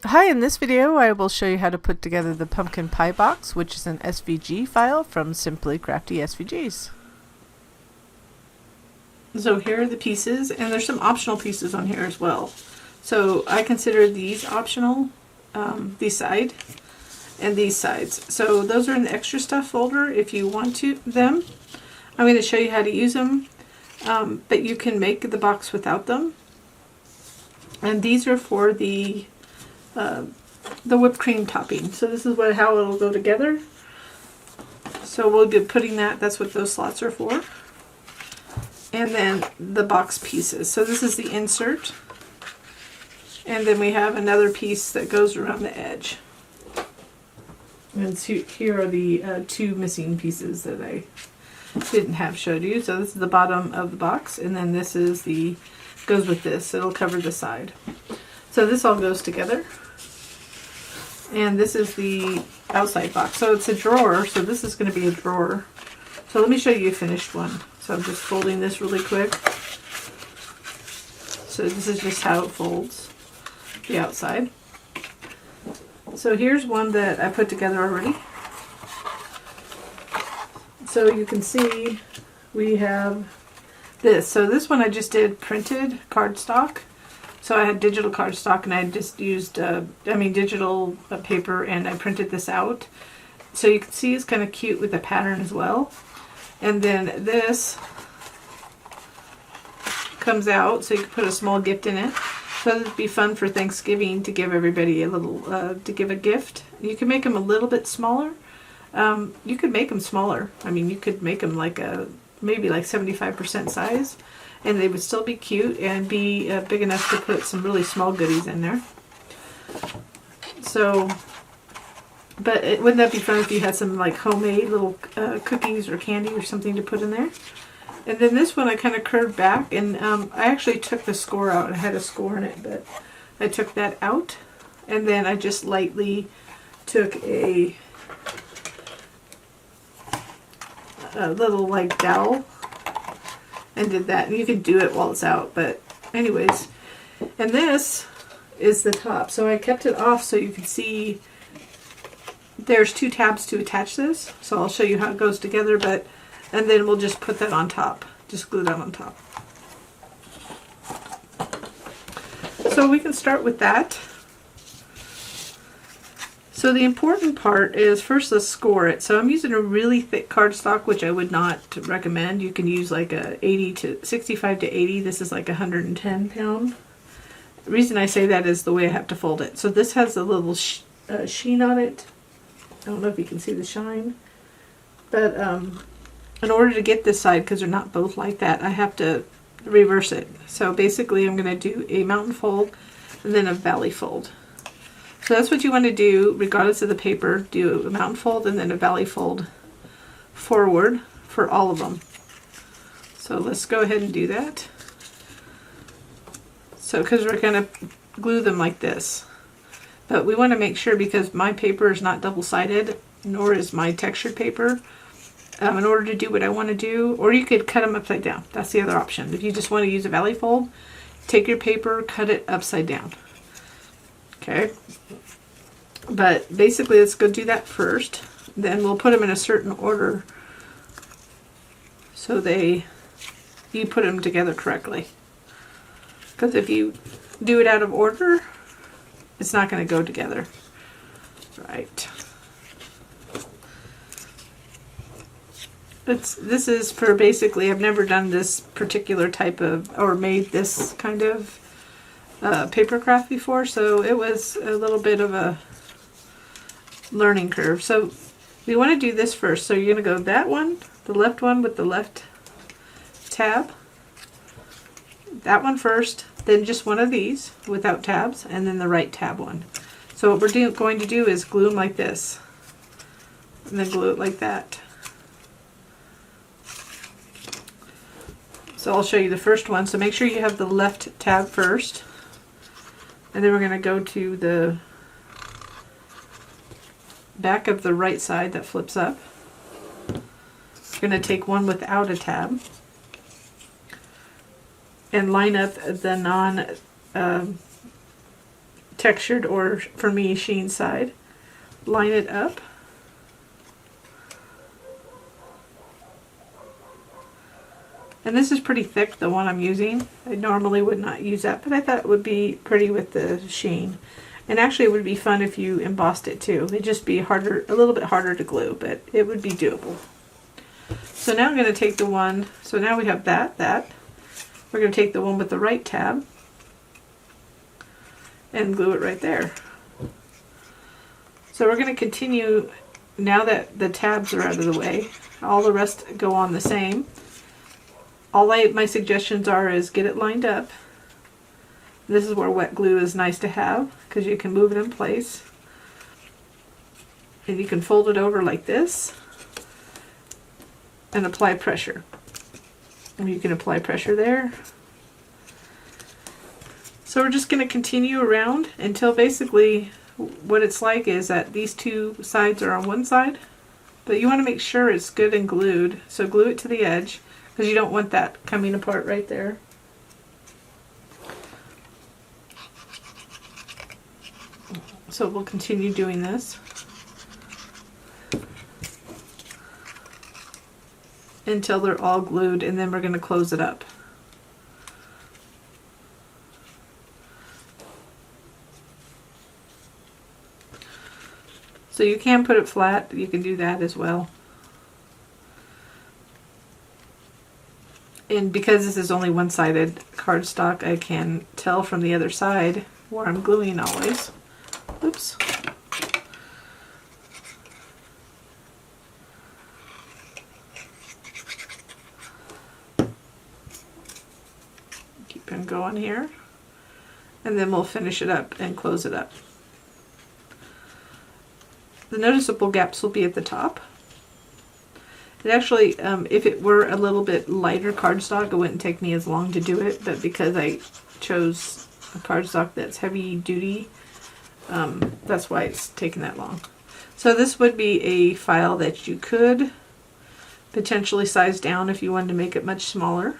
Hi, in this video I will show you how to put together the pumpkin pie box, which is an SVG file from Simply Crafty SVGs. So here are the pieces, and there's some optional pieces on here as well. So I consider these optional, these side and these sides. So those are in the extra stuff folder if you want them. I'm going to show you how to use them, but you can make the box without them. And these are for the whipped cream topping. So this is how it'll go together. So we'll be putting that's what those slots are for. And then the box pieces. So this is the insert. And then we have another piece that goes around the edge. And so here are the two missing pieces that I didn't have showed you. So this is the bottom of the box, and then this is goes with this. It'll cover the side. So this all goes together. And this is the outside box. So it's a drawer, so this is going to be a drawer. So let me show you a finished one. So I'm just folding this really quick. So this is just how it folds, the outside. So here's one that I put together already. So you can see we have this. So this one I just did printed cardstock. So I had digital cardstock, and I just used, digital paper, and I printed this out. So you can see it's kind of cute with the pattern as well. And then this comes out, so you can put a small gift in it. So this would be fun for Thanksgiving to give everybody a little, to give a gift. You can make them a little bit smaller. You could make them smaller. I mean, you could make them like maybe like 75% size. And they would still be cute and be big enough to put some really small goodies in there. So, but wouldn't that be fun if you had some like homemade little cookies or candy or something to put in there? And then this one I kind of curved back, and I actually took the score out. I had a score in it, but I took that out. And then I just lightly took a little like dowel and did that. And you can do it while it's out, but anyways. And this is the top. So I kept it off so you can see there's two tabs to attach this. So I'll show you how it goes together, and then we'll just put that on top. Just glue that on top. So we can start with that. So the important part is first let's score it. So I'm using a really thick cardstock, which I would not recommend. You can use like a 65 to 80. This is like 110 pound. The reason I say that is the way I have to fold it. So this has a little sheen on it. I don't know if you can see the shine. But in order to get this side, because they're not both like that, I have to reverse it. So basically I'm going to do a mountain fold and then a valley fold. So that's what you want to do regardless of the paper. Do a mountain fold and then a valley fold forward for all of them. So let's go ahead and do that. So because we're going to glue them like this. But we want to make sure, because my paper is not double-sided, nor is my textured paper, in order to do what I want to do, or you could cut them upside down. That's the other option. If you just want to use a valley fold, take your paper, cut it upside down. Okay, but basically let's go do that first. Then we'll put them in a certain order so you put them together correctly. Because if you do it out of order, it's not going to go together. Right. This is for basically, I've never done this particular type of, or made this kind of paper craft before, so it was a little bit of a learning curve. So we want to do this first. So you're going to go that one, the left one with the left tab, that one first, then just one of these without tabs, and then the right tab one. So what we're going to do is glue them like this, and then glue it like that. So I'll show you the first one. So make sure you have the left tab first. And then we're going to go to the back of the right side that flips up. We're going to take one without a tab and line up the non textured, or for me, sheen side. Line it up. And this is pretty thick, the one I'm using. I normally would not use that, but I thought it would be pretty with the sheen. And actually it would be fun if you embossed it too. It'd just be harder, a little bit harder to glue, but it would be doable. So now I'm going to take the one, so now we have that. We're going to take the one with the right tab and glue it right there. So we're going to continue, now that the tabs are out of the way, all the rest go on the same. All my suggestions are is get it lined up. This is where wet glue is nice to have because you can move it in place. And you can fold it over like this and apply pressure. And you can apply pressure there. So we're just going to continue around until basically what it's like is that these two sides are on one side, but you want to make sure it's good and glued. So glue it to the edge because you don't want that coming apart right there. So we'll continue doing this until they're all glued, and then we're going to close it up. So you can put it flat, you can do that as well. And because this is only one-sided cardstock, I can tell from the other side where I'm gluing always. Oops. Keep on going here. And then we'll finish it up and close it up. The noticeable gaps will be at the top. It actually, if it were a little bit lighter cardstock, it wouldn't take me as long to do it, but because I chose a cardstock that's heavy duty, that's why it's taking that long. So this would be a file that you could potentially size down if you wanted to make it much smaller.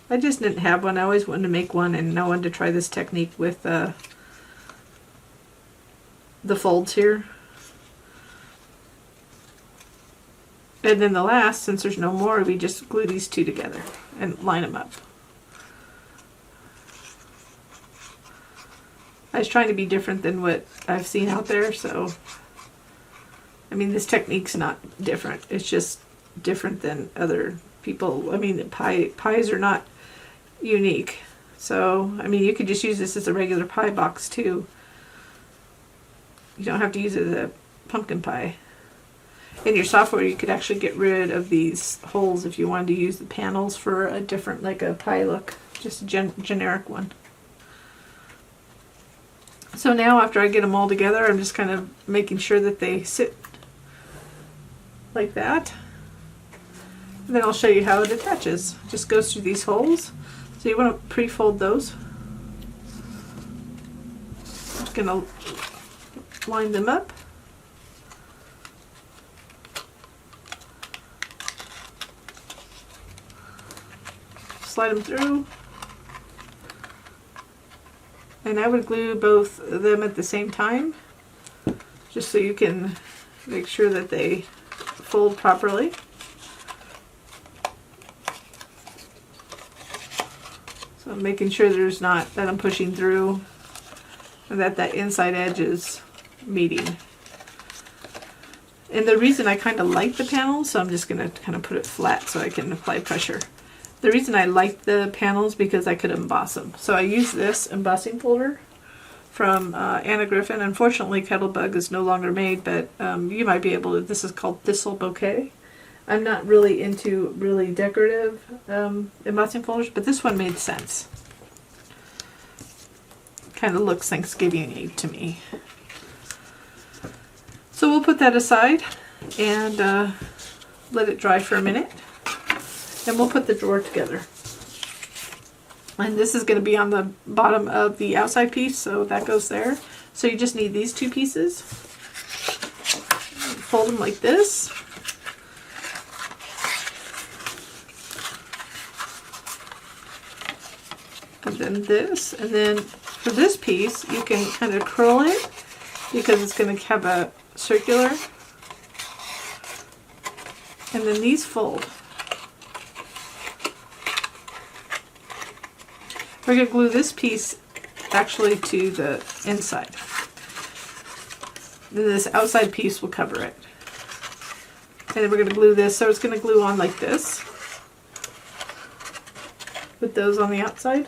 I just didn't have one. I always wanted to make one, and I wanted to try this technique with the folds here. And then the last, since there's no more, we just glue these two together and line them up. I was trying to be different than what I've seen out there, so I mean, this technique's not different. It's just different than other people. I mean, pies are not unique. So, I mean, you could just use this as a regular pie box too. You don't have to use it as a pumpkin pie. In your software, you could actually get rid of these holes if you wanted to use the panels for a different, like a pie look, just a generic one. So now after I get them all together, I'm just kind of making sure that they sit like that. And then I'll show you how it attaches. It just goes through these holes. So you want to pre-fold those. I'm just going to line them up. Slide them through. And I would glue both of them at the same time, just so you can make sure that they fold properly. So I'm making sure there's not, that I'm pushing through, and that inside edge is meeting. And the reason I kind of like the panels, so I'm just going to kind of put it flat so I can apply pressure. The reason I like the panels because I could emboss them. So I use this embossing folder from Anna Griffin. Unfortunately, Kettlebug is no longer made, but you might be able to. This is called Thistle Bouquet. I'm not really into really decorative embossing folders, but this one made sense. Kind of looks Thanksgiving-y to me. So we'll put that aside and let it dry for a minute. Then we'll put the drawer together. And this is going to be on the bottom of the outside piece, so that goes there. So you just need these two pieces. Fold them like this. And then this, and then For this piece, you can kind of curl it because it's going to have a circular. And then these fold. We're going to glue this piece actually to the inside. Then this outside piece will cover it. And then we're going to glue this, so it's going to glue on like this, with those on the outside.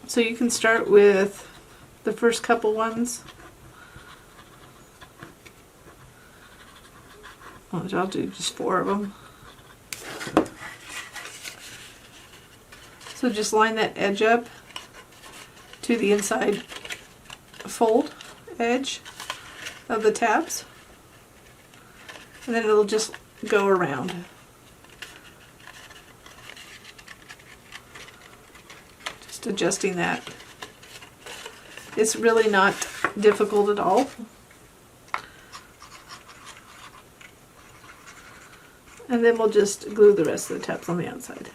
So you can start with the first couple ones. I'll do just 4 of them. So just line that edge up to the inside fold edge of the tabs, and then it'll just go around. Just adjusting that. It's really not difficult at all. And then we'll just glue the rest of the tabs on the outside.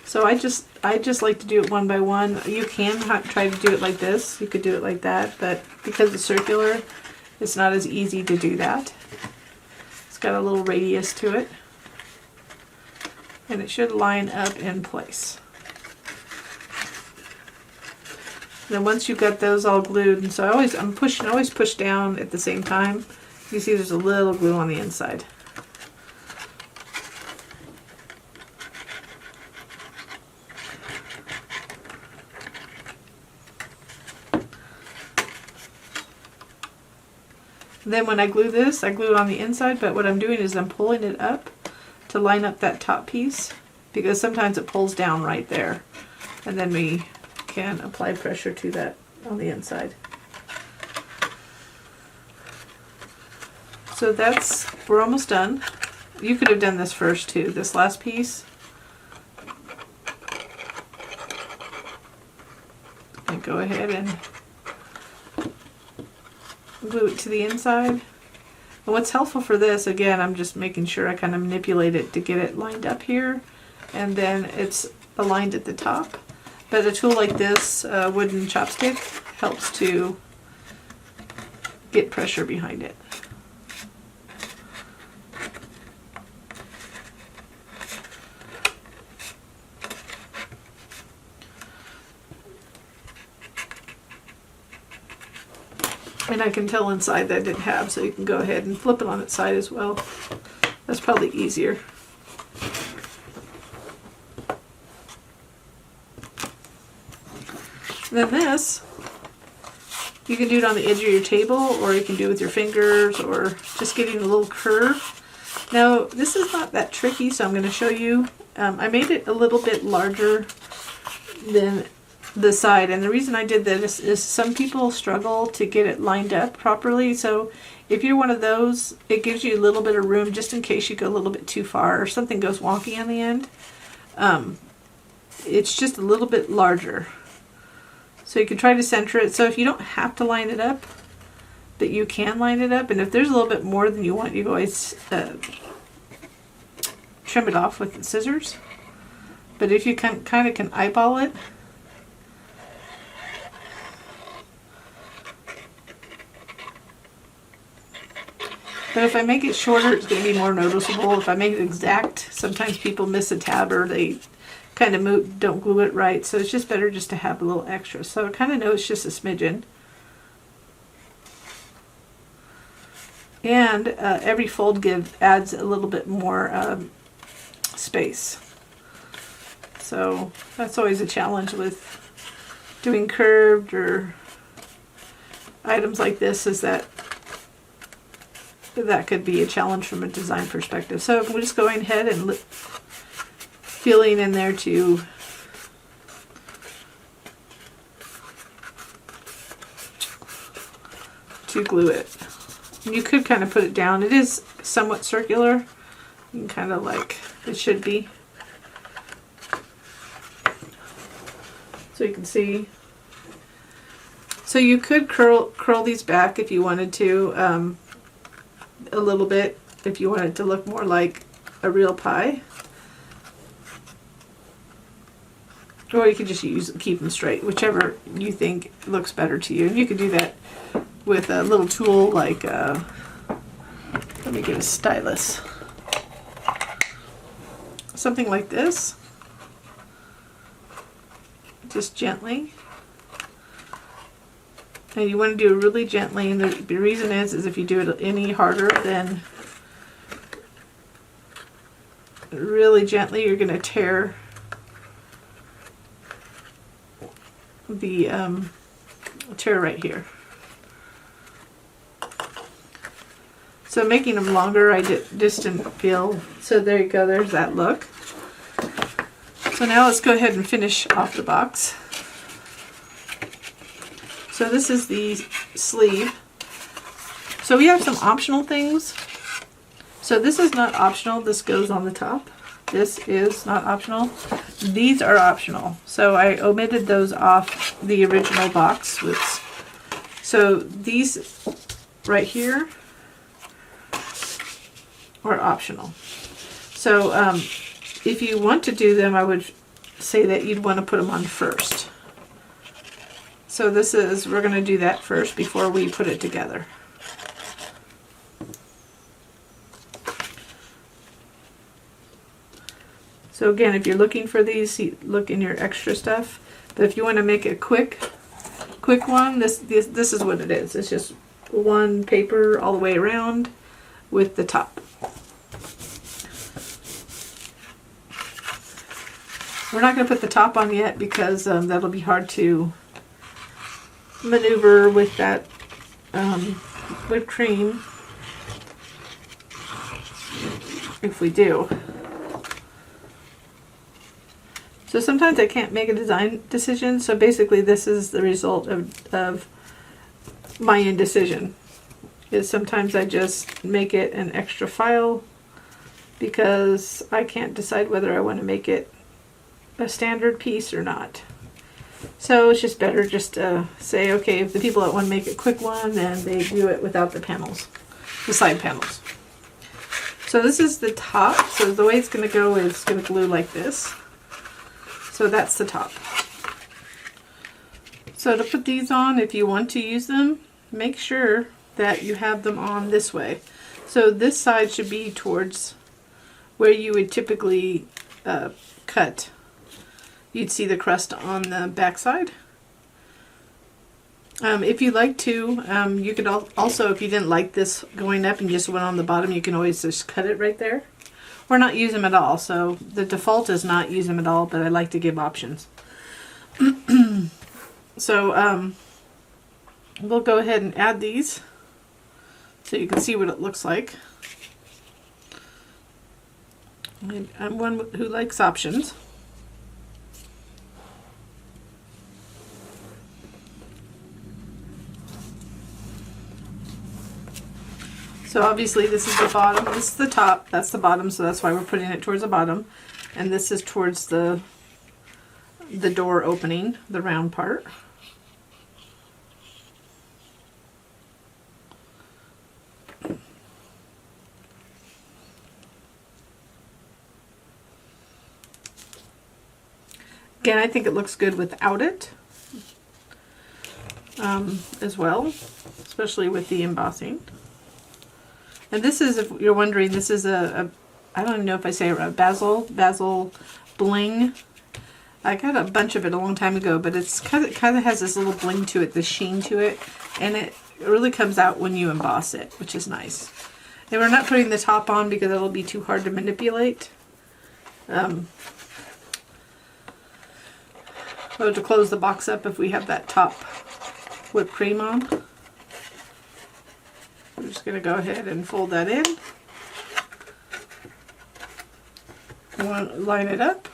So I just like to do it one by one. You can try to do it like this. You could do it like that, but because it's circular, it's not as easy to do that. It's got a little radius to it, and it should line up in place. Then once you've got those all glued, and so I always push down at the same time. You see there's a little glue on the inside. Then when I glue this, I glue it on the inside, but what I'm doing is I'm pulling it up to line up that top piece, because sometimes it pulls down right there, and then we can apply pressure to that on the inside. So we're almost done. You could have done this first too, this last piece. And go ahead and glue it to the inside. And what's helpful for this, again, I'm just making sure I kind of manipulate it to get it lined up here, and then it's aligned at the top. But a tool like this, wooden chopstick, helps to get pressure behind it. And I can tell inside that I didn't have, so you can go ahead and flip it on its side as well. That's probably easier. And then this, you can do it on the edge of your table, or you can do it with your fingers, or just getting a little curve. Now, this is not that tricky, so I'm going to show you. I made it a little bit larger than the side, and the reason I did this is some people struggle to get it lined up properly. So if you're one of those, it gives you a little bit of room just in case you go a little bit too far or something goes wonky on the end. It's just a little bit larger, so you can try to center it. So if you don't have to line it up, but you can line it up, and if there's a little bit more than you want, you can always trim it off with the scissors. But if you kind of can eyeball it, but if I make it shorter, it's going to be more noticeable. If I make it exact, sometimes people miss a tab, or they kind of don't glue it right. So it's just better just to have a little extra. So I kind of know it's just a smidgen. And every fold adds a little bit more space. So that's always a challenge with doing curved or items like this, is that could be a challenge from a design perspective. So we're just going ahead and feeling in there to glue it. And you could kind of put it down. It is somewhat circular. You can kind of like, it should be. So you can see So you could curl these back if you wanted to, a little bit, if you wanted to look more like a real pie. Or you could just keep them straight, whichever you think looks better to you. And you could do that with a little tool like, let me get a stylus. Something like this. Just gently. And you want to do it really gently, and the reason is if you do it any harder, then really gently you're going to tear the tear right here. So making them longer, I just didn't feel, so there you go, there's that look. So now let's go ahead and finish off the box. So this is the sleeve. So we have some optional things. So this is not optional, this goes on the top. This is not optional. These are optional. So I omitted those off the original box. So these right here are optional. So if you want to do them, I would say that you'd want to put them on first. So this is, we're going to do that first before we put it together. So again, if you're looking for these, look in your extra stuff. But if you want to make a quick one, this is what it is. It's just one paper all the way around with the top. We're not going to put the top on yet because that'll be hard to maneuver with that whipped cream if we do. So sometimes I can't make a design decision, so basically this is the result of my indecision. Is sometimes I just make it an extra file because I can't decide whether I want to make it a standard piece or not. So it's just better just to say, okay, if the people that want to make a quick one, then they do it without the panels, the side panels. So this is the top. So the way it's going to go is going to glue like this. So that's the top. So to put these on, if you want to use them, make sure that you have them on this way. So this side should be towards where you would typically cut. You'd see the crust on the back side. If you like to, you could also, if you didn't like this going up and just went on the bottom, you can always just cut it right there. Or not use them at all. So the default is not use them at all, but I like to give options. So we'll go ahead and add these so you can see what it looks like. I'm one who likes options. So obviously this is the bottom, this is the top, that's the bottom, so that's why we're putting it towards the bottom. And this is towards the door opening, the round part. Again, I think it looks good without it as well, especially with the embossing. And this is, if you're wondering, this is I don't even know if I say it right, basil bling. I got a bunch of it a long time ago, but it kind of has this little bling to it, this sheen to it, and it really comes out when you emboss it, which is nice. And we're not putting the top on because it'll be too hard to manipulate. We'll have to close the box up if we have that top whipped cream on. I'm just going to go ahead and fold that in. You want to line it up.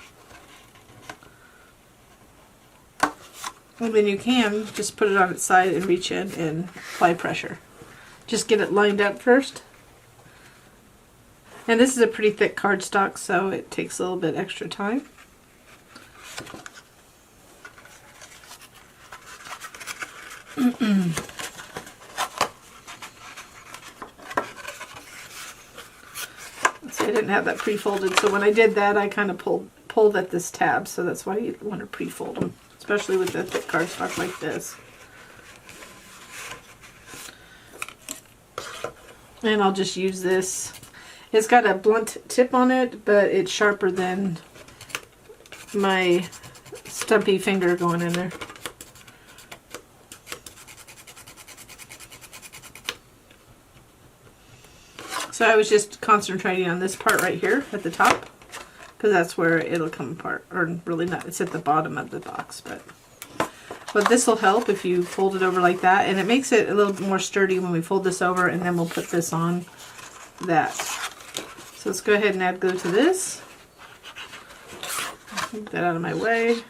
And then you can just put it on its side and reach in and apply pressure. Just get it lined up first. And this is a pretty thick cardstock, so it takes a little bit extra time. See, I didn't have that pre-folded, so when I did that, I kind of pulled at this tab, so that's why you want to pre-fold them, especially with the thick cardstock like this. And I'll just use this. It's got a blunt tip on it, but it's sharper than my stumpy finger going in there. So I was just concentrating on this part right here at the top, because that's where it'll come apart, or really not, it's at the bottom of the box, but this will help if you fold it over like that, and it makes it a little bit more sturdy when we fold this over, and then we'll put this on that. So let's go ahead and add glue to this. Get that out of my way.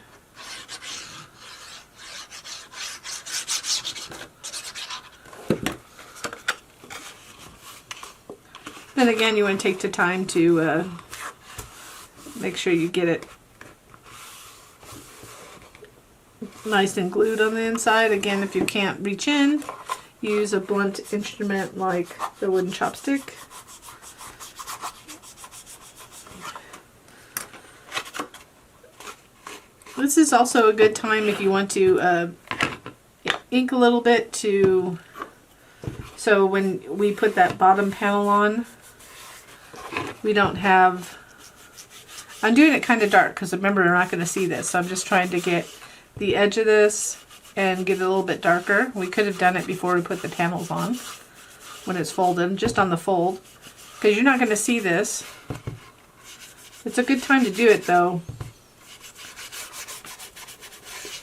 And again, you want to take the time to make sure you get it nice and glued on the inside. Again, if you can't reach in, use a blunt instrument like the wooden chopstick. This is also a good time if you want to ink a little bit so when we put that bottom panel on, we don't have, I'm doing it kind of dark because remember we're not going to see this, so I'm just trying to get the edge of this and get it a little bit darker. We could have done it before we put the panels on when it's folded, just on the fold, because you're not going to see this. It's a good time to do it though.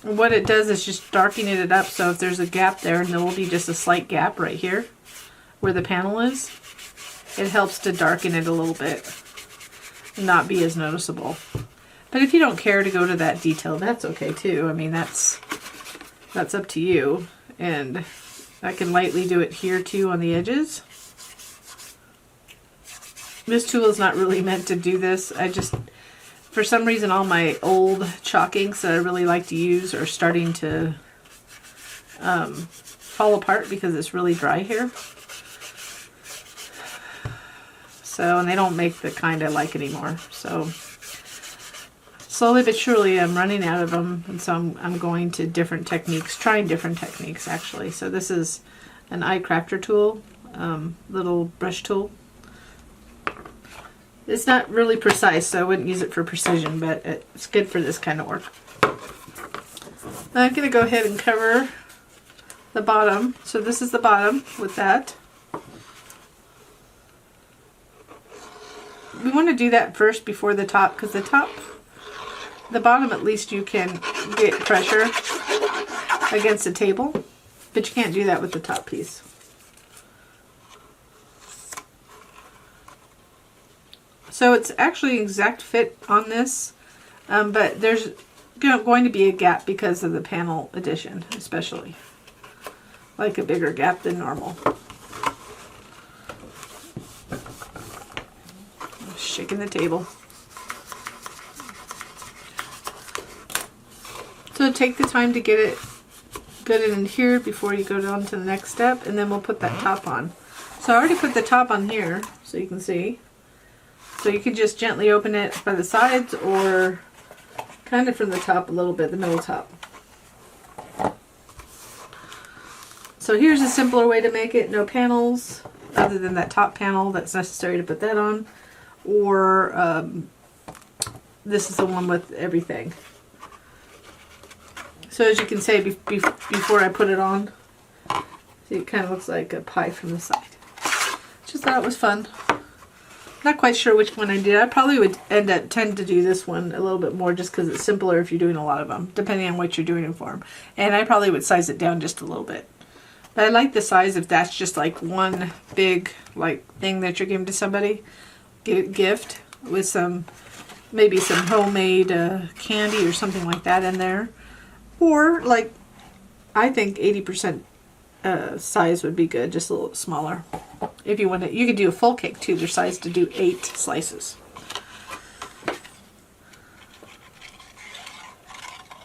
And what it does is just darkening it up, so if there's a gap there, and there will be just a slight gap right here where the panel is, it helps to darken it a little bit and not be as noticeable. But if you don't care to go to that detail, that's okay too. I mean, that's up to you. And I can lightly do it here too on the edges. This tool is not really meant to do this. For some reason, all my old chalk inks that I really like to use are starting to fall apart because it's really dry here. So, and they don't make the kind I like anymore. So, slowly but surely I'm running out of them, and so I'm going to different techniques, trying different techniques actually. So this is an iCrafter tool, little brush tool. It's not really precise, so I wouldn't use it for precision, but it's good for this kind of work. Now I'm going to go ahead and cover the bottom. So this is the bottom with that. We want to do that first before the top, because the bottom at least you can get pressure against the table, but you can't do that with the top piece. So it's actually exact fit on this, but there's going to be a gap because of the panel addition, especially. Like a bigger gap than normal. Shaking the table. So take the time to get it good in here before you go down to the next step, and then we'll put that top on. So I already put the top on here, so you can see. So you can just gently open it by the sides or kind of from the top a little bit, the middle top. So here's a simpler way to make it. No panels other than that top panel that's necessary to put that on. Or this is the one with everything. So as you can see before I put it on, see, it kind of looks like a pie from the side. Just thought it was fun. Not quite sure which one I did. I probably would tend to do this one a little bit more just because it's simpler if you're doing a lot of them, depending on what you're doing it for. And I probably would size it down just a little bit. But I like the size if that's just like one big thing that you're giving to somebody, gift with maybe some homemade candy or something like that in there. Or like, I think 80% size would be good, just a little smaller. If you want to, you could do a full cake too. They're sized to do 8 slices.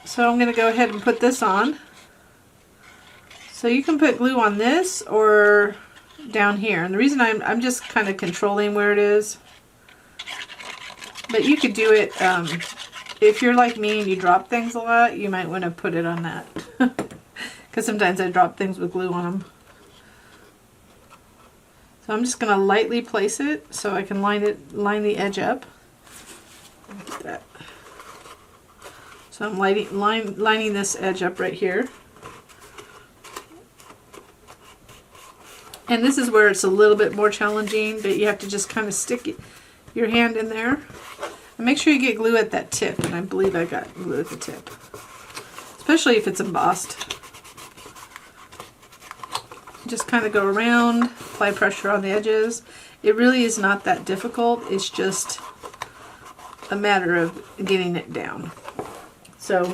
So I'm going to go ahead and put this on. So you can put glue on this or down here. And the reason I'm just kind of controlling where it is. But you could do it, if you're like me and you drop things a lot, you might want to put it on that. Because sometimes I drop things with glue on them. So I'm just going to lightly place it so I can line the edge up. Like that. So I'm lining this edge up right here. And this is where it's a little bit more challenging, but you have to just kind of stick your hand in there. And make sure you get glue at that tip, and I believe I got glue at the tip. Especially if it's embossed. Just kind of go around, apply pressure on the edges. It really is not that difficult, it's just a matter of getting it down. So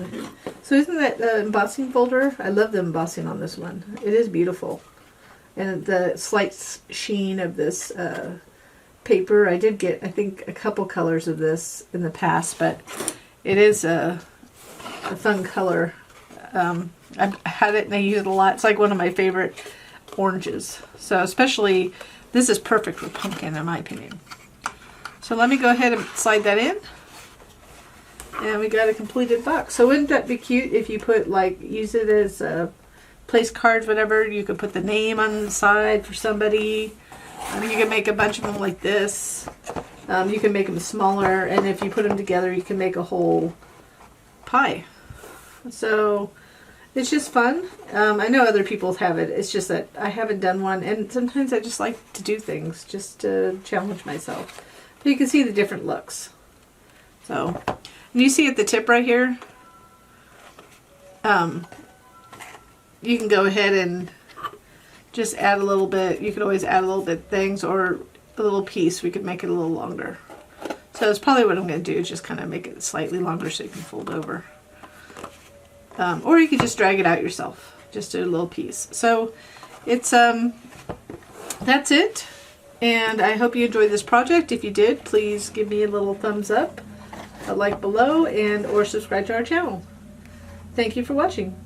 isn't that the embossing folder? I love the embossing on this one. It is beautiful. And the slight sheen of this paper. I did get, I think, a couple colors of this in the past, but it is a fun color. I've had it and I use it a lot. It's like one of my favorite oranges. So especially, this is perfect for pumpkin in my opinion. So let me go ahead and slide that in. And we got a completed box. So wouldn't that be cute if you put, like, use it as place cards, whatever. You could put the name on the side for somebody. You can make a bunch of them like this. You can make them smaller, and if you put them together, you can make a whole pie. So it's just fun. I know other people have it. It's just that I haven't done one, and sometimes I just like to do things just to challenge myself. But you can see the different looks. So, and you see at the tip right here, you can go ahead and just add a little bit. You could always add a little bit things, or a little piece. We could make it a little longer. So that's probably what I'm going to do, is just kind of make it slightly longer so you can fold over. Or you could just drag it out yourself. Just do a little piece. So it's that's it. And I hope you enjoyed this project. If you did, please give me a little thumbs up, a like below, and or subscribe to our channel. Thank you for watching.